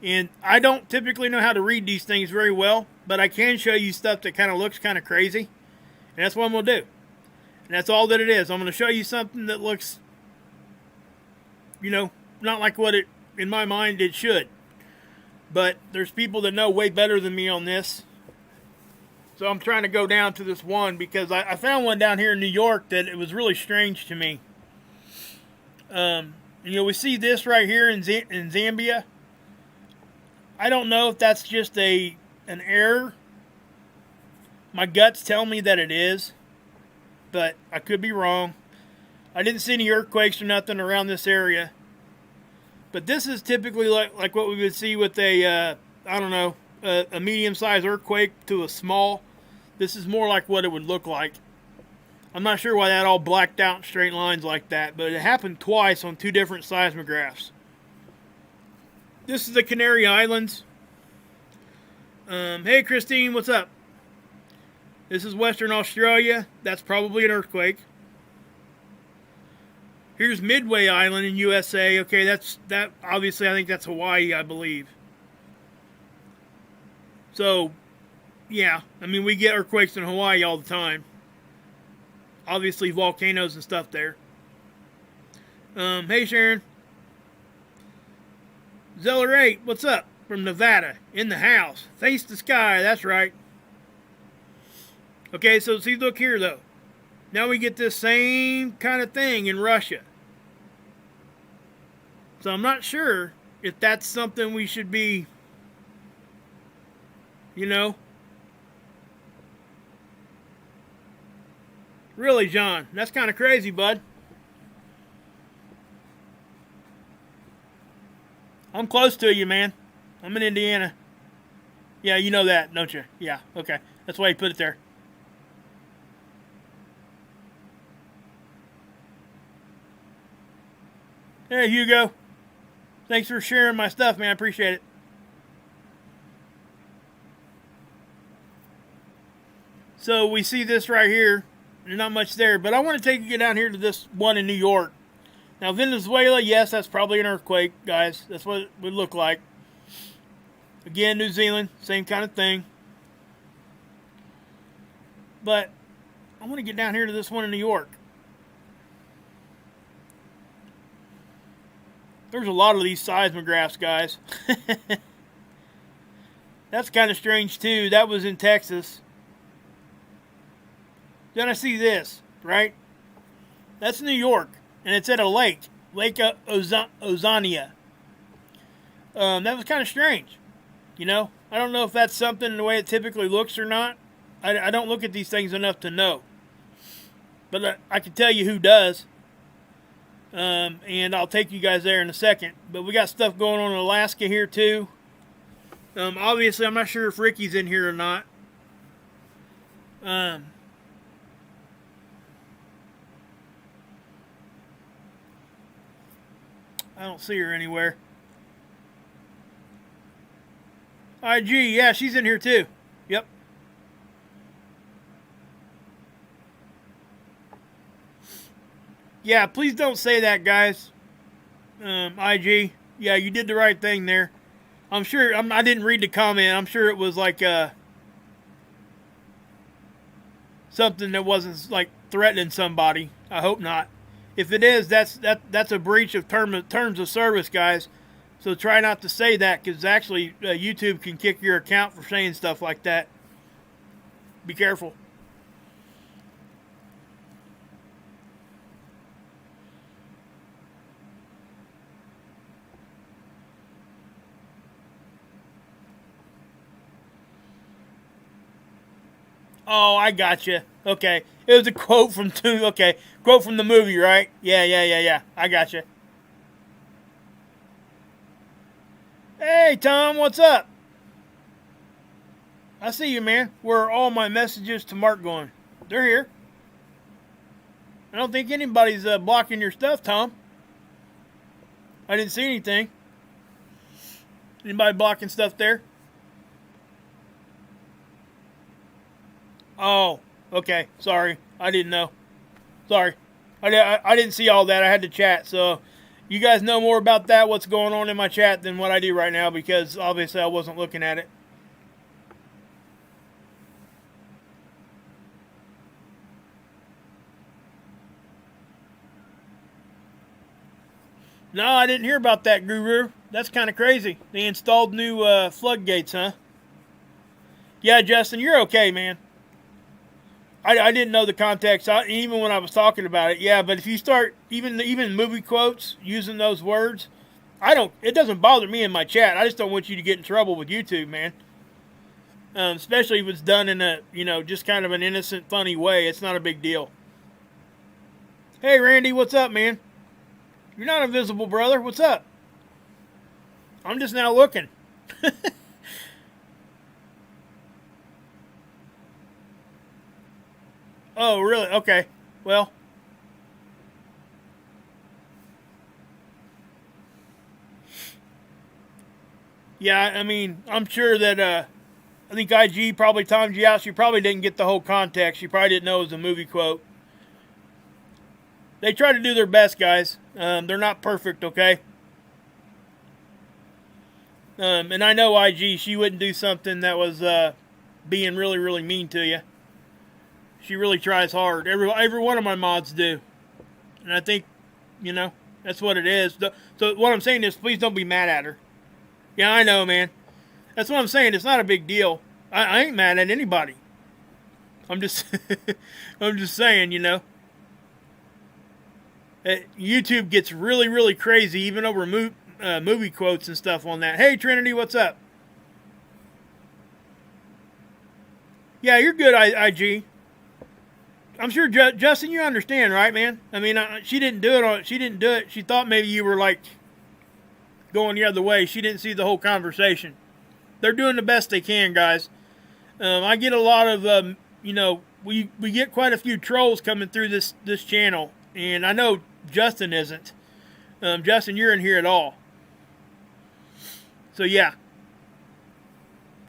And I don't typically know how to read these things very well, but I can show you stuff that kind of looks kind of crazy. And that's what I'm going to do. And that's all that it is. I'm going to show you something that looks, not like what it, in my mind, it should. But there's people that know way better than me on this. So I'm trying to go down to this one because I found one down here in New York that it was really strange to me. We see this right here in Zambia. I don't know if that's just an error. My guts tell me that it is, but I could be wrong. I didn't see any earthquakes or nothing around this area. But this is typically like what we would see with a medium-sized earthquake to a small. This is more like what it would look like. I'm not sure why that all blacked out in straight lines like that, but it happened twice on 2 different seismographs. This is the Canary Islands. Hey, Christine, what's up? This is Western Australia. That's probably an earthquake. Here's Midway Island in USA. Okay, that. Obviously, I think that's Hawaii, I believe. So, yeah. I mean, we get earthquakes in Hawaii all the time. Obviously, volcanoes and stuff there. Hey, Sharon. Zeller 8, what's up? From Nevada, in the house. Face the sky, that's right. Okay, so see, look here, though. Now we get this same kind of thing in Russia. So I'm not sure if that's something we should be, Really, John, that's kind of crazy, bud. I'm close to you, man. I'm in Indiana. Yeah, you know that, don't you? Yeah, okay. That's why you put it there. Hey, Hugo. Thanks for sharing my stuff, man. I appreciate it. So we see this right here. There's not much there, but I want to take you down here to this one in New York. Now, Venezuela, yes, that's probably an earthquake, guys. That's what it would look like. Again, New Zealand, same kind of thing. But I want to get down here to this one in New York. There's a lot of these seismographs, guys. That's kind of strange, too. That was in Texas. Then I see this, right? That's New York, and it's at a lake, Lake Ozania. That was kind of strange, I don't know if that's something the way it typically looks or not. I don't look at these things enough to know. but I can tell you who does. And I'll take you guys there in a second. But we got stuff going on in Alaska here too. Obviously, I'm not sure if Ricky's in here or not. I don't see her anywhere. IG, yeah, she's in here too. Yep. Yeah, please don't say that, guys. IG, yeah, you did the right thing there. I'm sure, I didn't read the comment. I'm sure it was like something that wasn't like threatening somebody. I hope not. If it is, that's a breach of terms of service, guys. So try not to say that, because actually YouTube can kick your account for saying stuff like that. Be careful. Oh, I gotcha. Okay. It was a quote from okay. Quote from the movie, right? Yeah. I gotcha. Hey, Tom, what's up? I see you, man. Where are all my messages to Mark going? They're here. I don't think anybody's blocking your stuff, Tom. I didn't see anything. Anybody blocking stuff there? Oh, okay. Sorry. I didn't know. Sorry. I didn't see all that. I had to chat. So you guys know more about that, what's going on in my chat, than what I do right now, because obviously I wasn't looking at it. No, I didn't hear about that, Guru. That's kind of crazy. They installed new floodgates, huh? Yeah, Justin, you're okay, man. I didn't know the context, even when I was talking about it. Yeah, but if you start, even movie quotes, using those words, it doesn't bother me in my chat. I just don't want you to get in trouble with YouTube, man. Especially if it's done in a, just kind of an innocent, funny way. It's not a big deal. Hey, Randy, what's up, man? You're not invisible, brother. What's up? I'm just now looking. Oh, really? Okay. Well. Yeah, I mean, I'm sure that, I think IG probably timed you out. She probably didn't get the whole context. She probably didn't know it was a movie quote. They try to do their best, guys. They're not perfect, okay? And I know IG, she wouldn't do something that was being really, really mean to you. She really tries hard. Every one of my mods do. And I think, that's what it is. So what I'm saying is, please don't be mad at her. Yeah, I know, man. That's what I'm saying. It's not a big deal. I ain't mad at anybody. I'm just I'm just saying, YouTube gets really, really crazy, even over movie quotes and stuff on that. Hey, Trinity, what's up? Yeah, you're good, IG. I'm sure, Justin, you understand, right, man? I mean, she didn't do it. She didn't do it. She thought maybe you were, like, going the other way. She didn't see the whole conversation. They're doing the best they can, guys. I get a lot of, we get quite a few trolls coming through this channel. And I know Justin isn't. Justin, you're in here at all. So, yeah.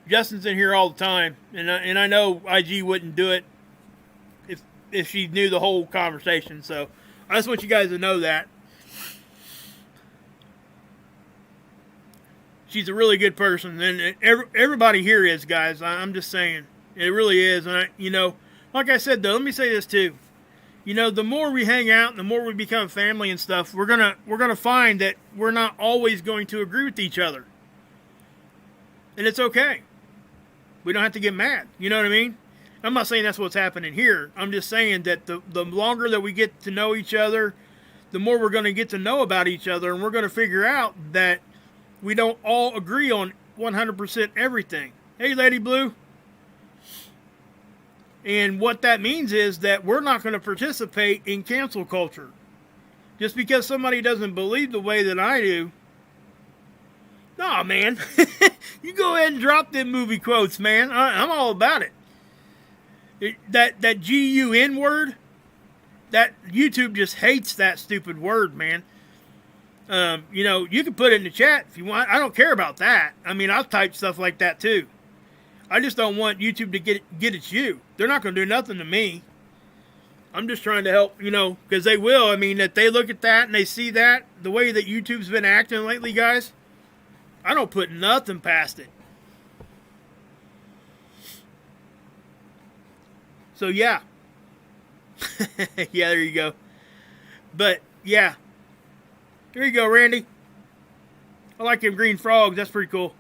Justin's in here all the time. And I know IG wouldn't do it if she knew the whole conversation. So, I just want you guys to know that. She's a really good person. And everybody here is, guys. I'm just saying. It really is. And, like I said, though, let me say this, too. The more we hang out and the more we become family and stuff, we're gonna find that we're not always going to agree with each other. And it's okay. We don't have to get mad. You know what I mean? I'm not saying that's what's happening here. I'm just saying that the longer that we get to know each other, the more we're going to get to know about each other, and we're going to figure out that we don't all agree on 100% everything. Hey, Lady Blue. And what that means is that we're not going to participate in cancel culture. Just because somebody doesn't believe the way that I do. Nah, man. You go ahead and drop them movie quotes, man. I'm all about it. That GUN word, that YouTube just hates that stupid word, man. You know, you can put it in the chat if you want. I don't care about that. I mean, I've typed stuff like that too. I just don't want YouTube to get at you. They're not going to do nothing to me. I'm just trying to help, you know, because they will. I mean, if they look at that and they see that, the way that YouTube's been acting lately, guys, I don't put nothing past it. So, yeah. Yeah, there you go. But, yeah. There you go, Randy. I like them green frogs. That's pretty cool.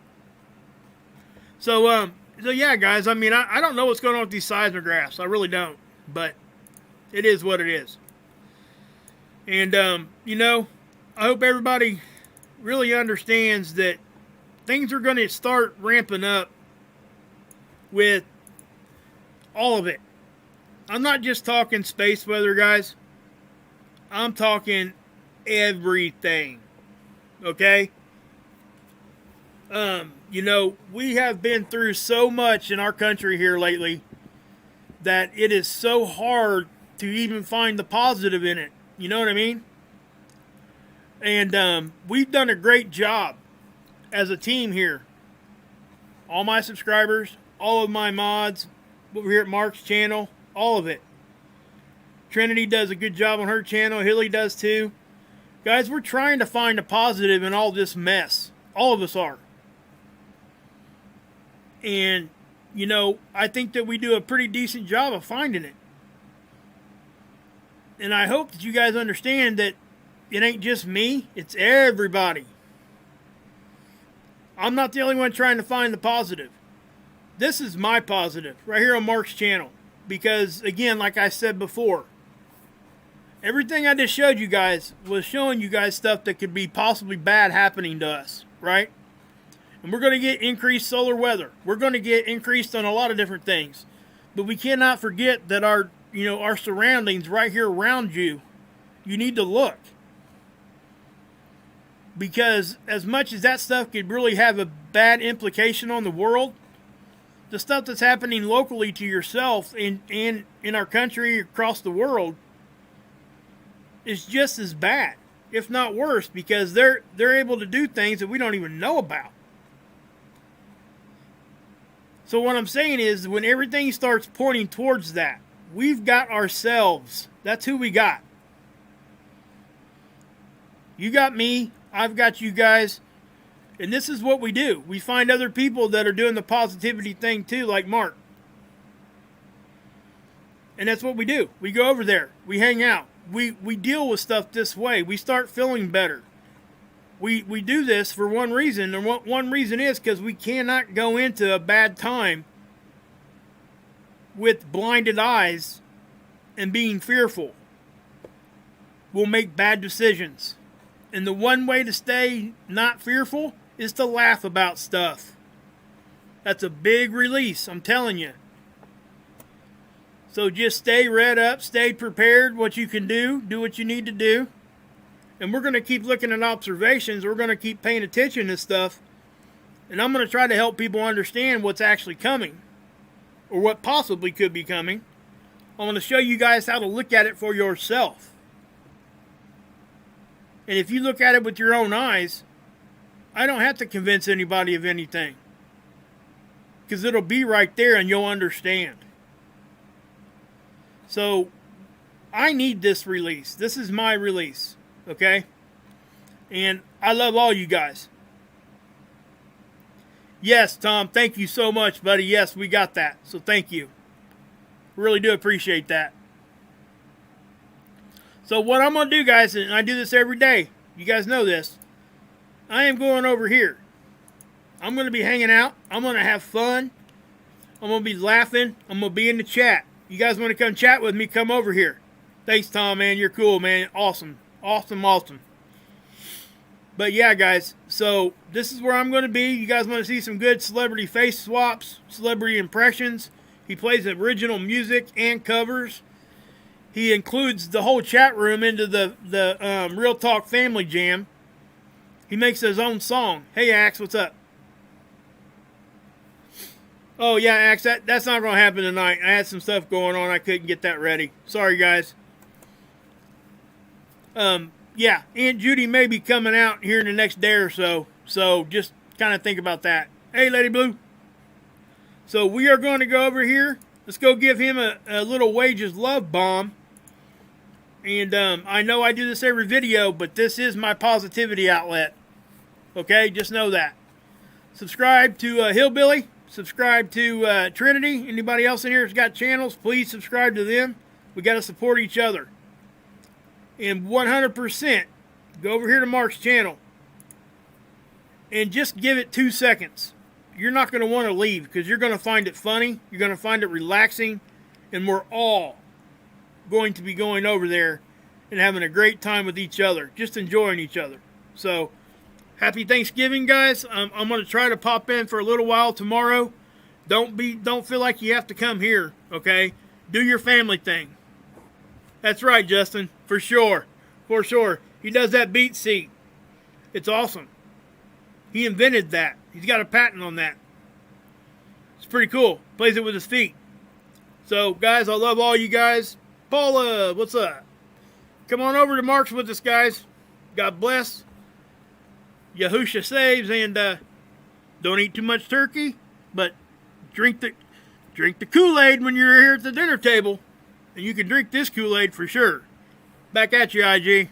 So yeah, guys, I mean, I don't know what's going on with these seismographs. I really don't. But it is what it is. And, you know, I hope everybody really understands that things are going to start ramping up with all of it. I'm not just talking space weather, guys. I'm talking everything. Okay? You know, we have been through so much in our country here lately that it is so hard to even find the positive in it. You know what I mean? And we've done a great job as a team here. All my subscribers, all of my mods over here at Mark's channel, all of it. Trinity does a good job on her channel. Hilly does too. Guys, we're trying to find a positive in all this mess. All of us are. And, you know, I think that we do a pretty decent job of finding it. And I hope that you guys understand that it ain't just me, it's everybody. I'm not the only one trying to find the positive. This is my positive, right here on Mark's channel. Because, again, like I said before, everything I just showed you guys was showing you guys stuff that could be possibly bad happening to us, right? And we're going to get increased solar weather. We're going to get increased on a lot of different things. But we cannot forget that our surroundings right here around you, you need to look. Because as much as that stuff could really have a bad implication on the world, the stuff that's happening locally to yourself and in our country, across the world, is just as bad, if not worse, because they're able to do things that we don't even know about. So what I'm saying is, when everything starts pointing towards that, we've got ourselves. That's who we got. You got me. I've got you guys. And this is what we do. We find other people that are doing the positivity thing too, like Mark. And that's what we do. We go over there. We hang out. We deal with stuff this way. We start feeling better. We do this for one reason, and one reason is because we cannot go into a bad time with blinded eyes and being fearful. We'll make bad decisions. And the one way to stay not fearful is to laugh about stuff. That's a big release, I'm telling you. So just stay read up, stay prepared, what you can do what you need to do. And we're going to keep looking at observations. We're going to keep paying attention to stuff. And I'm going to try to help people understand what's actually coming. Or what possibly could be coming. I'm going to show you guys how to look at it for yourself. And if you look at it with your own eyes, I don't have to convince anybody of anything. Because it'll be right there and you'll understand. So, I need this release. This is my release. Okay? And I love all you guys. Yes, Tom, thank you so much, buddy. Yes, we got that. So thank you. Really do appreciate that. So what I'm going to do, guys, and I do this every day. You guys know this. I am going over here. I'm going to be hanging out. I'm going to have fun. I'm going to be laughing. I'm going to be in the chat. You guys want to come chat with me, come over here. Thanks, Tom, man. You're cool, man. Awesome. Awesome, awesome. But yeah, guys, so this is where I'm going to be. You guys want to see some good celebrity face swaps, celebrity impressions, He plays original music and covers. He includes the whole chat room into the Real Talk Family Jam. He makes his own song. Hey, Axe, what's up? Oh, yeah, Axe, that's not going to happen tonight. I had some stuff going on. I couldn't get that ready. Sorry, guys. Yeah, Aunt Judy may be coming out here in the next day or so. So just kind of think about that. Hey, Lady Blue. So we are going to go over here. Let's go give him a little Wages love bomb. And I know I do this every video, but this is my positivity outlet. Okay, just know that. Subscribe to Hillbilly. Subscribe to Trinity. Anybody else in here that's got channels, please subscribe to them. We got to support each other. And 100%, go over here to Mark's channel. And just give it 2 seconds. You're not going to want to leave because you're going to find it funny. You're going to find it relaxing. And we're all going to be going over there and having a great time with each other. Just enjoying each other. So, happy Thanksgiving, guys. I'm going to try to pop in for a little while tomorrow. Don't feel like you have to come here, okay? Do your family thing. That's right, Justin. For sure. For sure. He does that beat seat. It's awesome. He invented that. He's got a patent on that. It's pretty cool. Plays it with his feet. So, guys, I love all you guys. Paula, what's up? Come on over to Mark's with us, guys. God bless. Yahusha saves, and don't eat too much turkey, but drink the Kool-Aid when you're here at the dinner table. And you can drink this Kool-Aid for sure. Back at you, IG.